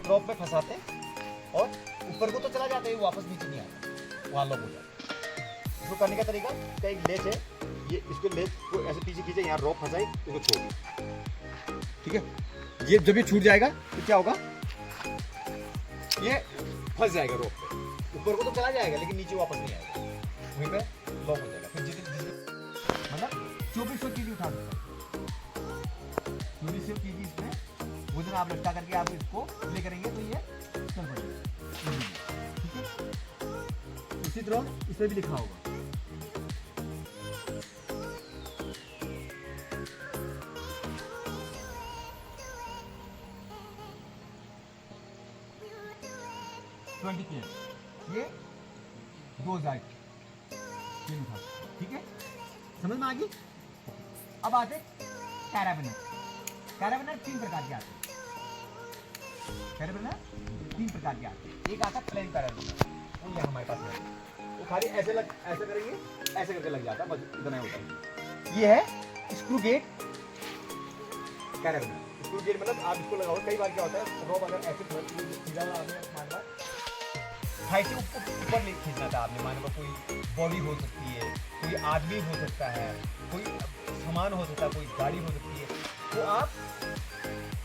रॉप में फंसाते हैं और ऊपर को तो चला जाता है, वापस नीचे नहीं आता, वहाँ लॉक हो जाता है। इसको करने का तरीका, इसका एक लेस है, ये इसको लेस को ऐसे पीछे खींचे, यहाँ रॉप फंसाई, इसको छोड़ दो, ठीक है। ये जब ये छूट जाएगा तो क्या होगा, ये फंस जाएगा रॉप पे, ऊपर को तो चला जाएगा लेकिन नीचे वापस नहीं आएगा, वहीं पे लॉक हो जाएगा। फिर मतलब 2400 kg उठा सकते हैं, 2400 kg इसमें वजन आप लटका करके आप इसको प्ले करेंगे तो ये चल पड़ेगा, ठीक है। इसी तरह इसमें भी लिखा होगा, ये 2000, ठीक है, समझ में आ गई। अब आते कैराबिनर। कैराबिनर 3 प्रकार के आते हैं, कैराबिनर 3 प्रकार के आते हैं। एक आता है प्लेन कैराबिनर, वो ये हमारे पास है, वो खाली ऐसे करेंगे, ऐसे करके लग जाता है, बस इतना ही होता है। ये है स्क्रू गेट कैराबिनर। स्क्रू गेट मतलब आप इसको लगाओ, कई बार क्या होता है, रॉप अगर ऐसे सीधा आपने मारना हाई से ऊपर नहीं खींचना था आपने, मान लो कोई बॉडी हो सकती है, कोई आदमी हो सकता है, कोई सामान हो सकता है, कोई गाड़ी हो सकती है, तो आप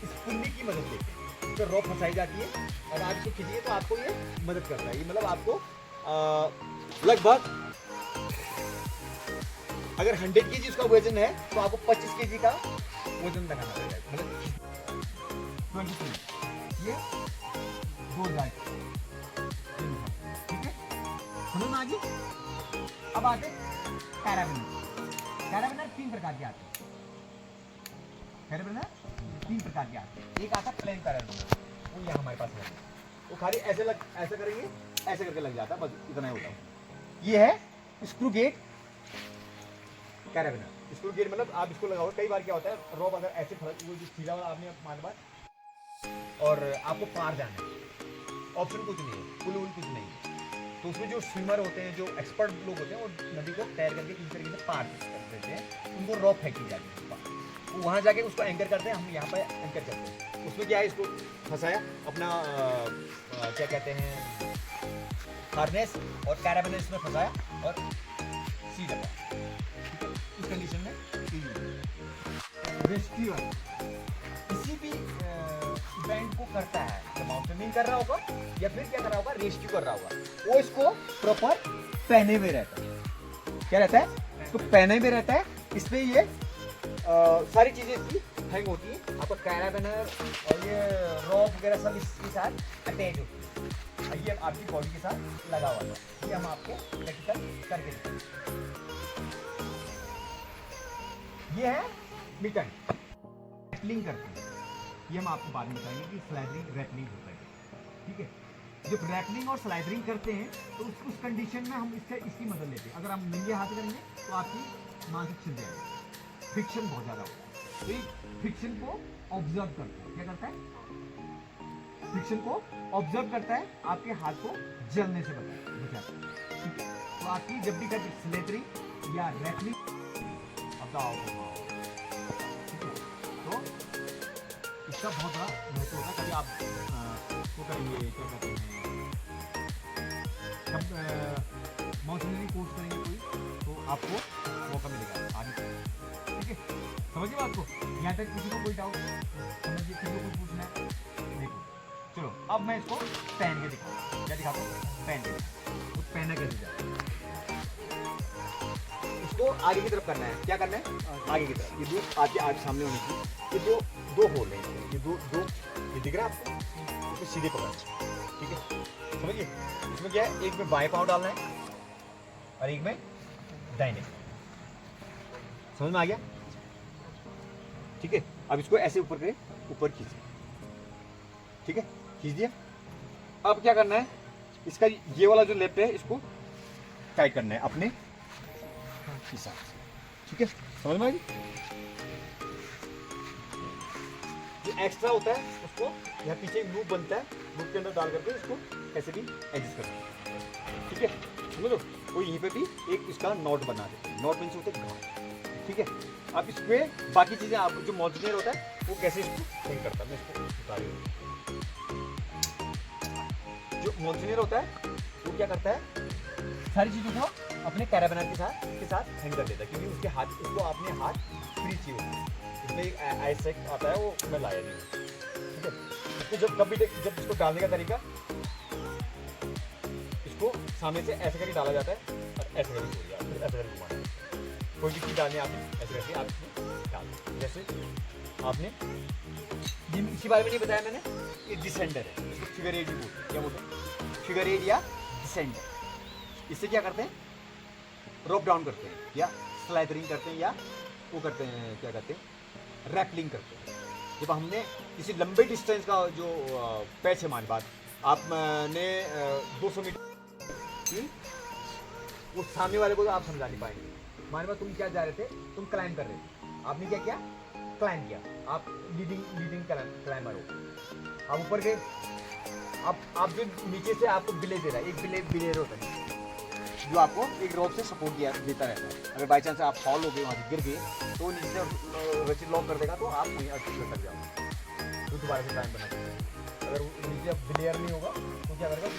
इस पुल्ली की मदद लेते हैं, तो रॉप फंसाई जाती है और आप इसको खींचिए तो आपको ये मदद करता है। ये मतलब आपको लगभग अगर 100 kg उसका वजन है तो आपको 25 kg का वजन लगाना पड़ेगा, मतलब 23, ये 2000, ठीक है, समझ में आ गई। अब आते कैराबिनर। कैराबिनर 3 प्रकार के आते हैं, कैराबिनर 3 प्रकार के आते हैं। एक आता है प्लेन कैराबिनर, वो यहाँ हमारे पास है, वो खाली ऐसे करेंगे, ऐसे करके लग जाता है, बस इतना ही होता है। ये है स्क्रू गेट कैराबिनर। स्क्रू गेट मतलब आप इसको लगाओ, कई बार क्या होता है, रॉप अगर ऐसे वो सीधा वाला आपने मारवा और आपको पार जाना है, ऑप्शन कुछ नहीं है, पुल कुछ नहीं है, तो उसमें जो स्विमर होते हैं, जो एक्सपर्ट लोग होते हैं, वो नदी को तैर करके किसी तरीके से पार कर देते हैं, उनको रॉप फेंकी जाती है, वो वहाँ जाके उसको एंकर करते हैं, हम यहाँ पर एंकर करते हैं। उसमें क्या है, इसको फंसाया अपना क्या कहते हैं हार्नेस और कैराबिनर इसमें फंसाया और सीधा इस कंडीशन में रेस्क्यूअर किसी भी इवेंट को करता है, जब माउंटेनिंग कर रहा होगा या फिर क्या कर रहा होगा, रेस्क्यू कर रहा होगा, वो इसको प्रॉपर पहने हुए रहता है। क्या रहता है, इसको पहने हुए रहता है, इसमें ये सारी चीजें इसकी हैंग होती है, आपका कैराबिनर और ये रॉप वगैरह सब इसके साथ अटैच होती है, ये आपकी बॉडी के साथ लगा हुआ है। ये हम आपको प्रैक्टिकल करके देखेंगे। ये है मिटन, रैपलिंग करते हैं, ये हम आपको बाद में बताएंगे कि स्लाइडरिंग रैपलिंग होता है, ठीक है। जब रैपलिंग और स्लाइडरिंग करते हैं तो उस कंडीशन में हम इसकी मदद लेते हैं। अगर हम नंगे हाथ करेंगे तो आपकी मानसिक छिल जाएगी, फ्रिक्शन बहुत ज़्यादा होता है, तो ये फ्रिक्शन को ऑब्जर्व करता है, क्या करता है, फ्रिक्शन को ऑब्जर्व करता है, आपके हाथ को जलने से बचाता है, ठीक है। तो आपकी जब भी करते स्लाइडरिंग या रैपलिंग, अब तो इसका बहुत बड़ा महत्व होता है। कभी आप वो करेंगे, क्या कहते हैं, जब माउंटेनियरिंग कोर्स करेंगे कोई, तो आपको मौका मिलेगा आगे, ठीक है, समझिए बात को। यहाँ तक किसी को कोई डाउट समझिए, किसी को कुछ पूछना है देखो। चलो अब मैं इसको पहन के दिखाऊँ, क्या दिखाता हूँ, पहन के तो पहना कैसे जाए, इसको आगे की तरफ करना है, क्या करना है, आगे की तरफ, ये दो आगे सामने होने की, ये दो होल है, ये दो ये दिख रहा है आपको, इसको सीधे पकड़ना, ठीक है, समझिए। इसमें क्या है, एक में बाएं पाँव डालना है और एक में दाहिने, समझ में आ गया, ठीक है। अब इसको ऐसे ऊपर खींचिए, ठीक है, खींच दिया। अब क्या करना है, इसका ये वाला जो लेफ्ट है इसको टाइट करना है अपने हिसाब से, ठीक है, समझ में आ गई। जो एक्स्ट्रा होता है उसको यहाँ पीछे एक लूप बनता है, लूप के अंदर डाल करके इसको ऐसे भी एडजस्ट करना है, ठीक है, समझ लो। तो यहीं पे भी एक इसका नॉट बना देते, नॉट मीन्स होता है घाव, ठीक है। आप इसमें बाकी चीज़ें आप जो मॉन्जिनियर होता है वो कैसे इसको सही करता है, मैं इसको बता रही हूँ। जो मॉन्सूनियर होता है वो क्या करता है, सारी चीज़ों को अपने कैराबिनर के साथ हैंड कर देता है, क्योंकि उसको अपने हाथ फ्री चाहिए होते हैं, इसलिए ऐसे आता है वो मैं लाया नहीं। ठीक है, इसको जब इसको डालने का तरीका, इसको सामने से ऐसे करके डाला जाता है और ऐसे करके छोड़ दिया, फिर ऐसे करके घुमाना है। कोई भी चीज़ डालनी है आपने ऐसे करके आप इसमें डाल दो। जैसे आपने ये इसी बारे में नहीं बताया मैंने, ये डिसेंडर है, इसको फिगर 8 भी बोलते हैं। क्या बोलते हैं? फिगर 8 या डिसेंडर। इससे क्या करते हैं, रोप डाउन करते हैं या स्लाइडरिंग करते हैं या वो करते हैं, क्या करते हैं, रैपलिंग करते हैं। जब हमने किसी लंबे डिस्टेंस का जो पैच है, मान बात आपने 200 मीटर, वो सामने वाले को तो आप समझा नहीं पाएंगे। मान लो तुम क्या जा रहे थे, तुम क्लाइंब कर रहे थे, आपने क्या किया, क्लाइंब किया, आप लीडिंग क्लाइंबर हो, आप ऊपर गए, आप जो नीचे से आपको बिले दे रहा है, एक बिलेर होता है जो आपको एक रोप से सपोर्ट देता रहता है। अगर बाई चांस आप फॉल हो गए, वहाँ से गिर गए, तो नीचे से रस्सी लॉक कर देगा, तो आप वहीं अटक जाओगे, तो दोबारा से क्लाइंब करना चाहिए। अगर नीचे बिलेयर नहीं होगा तो क्या करेगा,